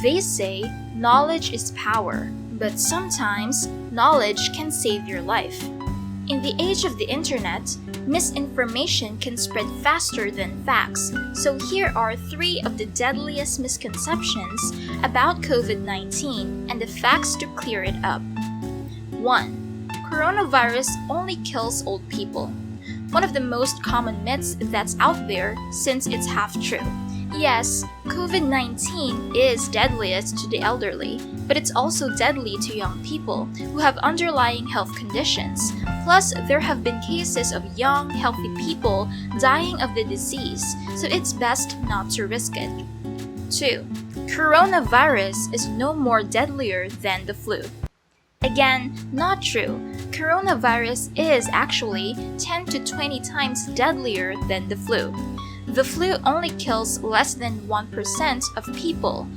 They say knowledge is power, but sometimes knowledge can save your life. In the age of the internet, misinformation can spread faster than facts, so here are 3 of the deadliest misconceptions about COVID-19 and the facts to clear it up. 1. Coronavirus only kills old people. One of the most common myths that's out there, since it's half true. Yes, COVID-19 is deadliest to the elderly, but it's also deadly to young people who have underlying health conditions. Plus, there have been cases of young, healthy people dying of the disease, so it's best not to risk it. 2. Coronavirus is no more deadlier than the flu. Again, not true. Coronavirus is actually 10 to 20 times deadlier than the flu. The flu only kills less than 1% of people,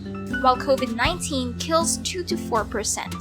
while COVID-19 kills 2 to 4%.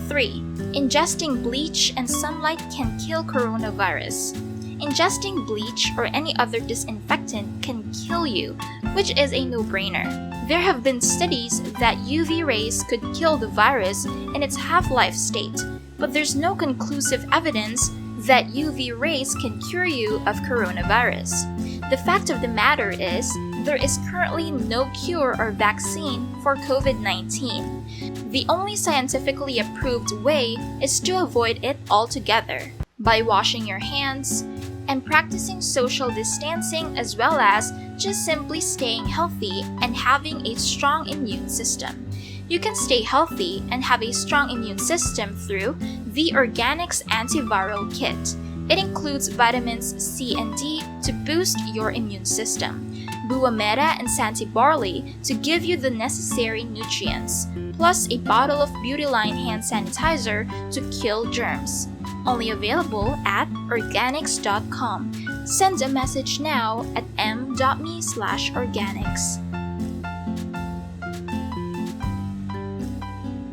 3. Ingesting bleach and sunlight can kill coronavirus. Ingesting bleach or any other disinfectant can kill you, which is a no-brainer. There have been studies that UV rays could kill the virus in its half-life state, but there's no conclusive evidence that UV rays can cure you of coronavirus. The fact of the matter is, there is currently no cure or vaccine for COVID-19. The only scientifically approved way is to avoid it altogether by washing your hands and practicing social distancing, as well as just simply staying healthy and having a strong immune system. You can stay healthy and have a strong immune system through the Organics Antiviral Kit. It includes vitamins C and D to boost your immune system, Buamera and Santi Barley to give you the necessary nutrients, plus a bottle of Beauty Line hand sanitizer to kill germs. Only available at organics.com. Send a message now at m.me/organics.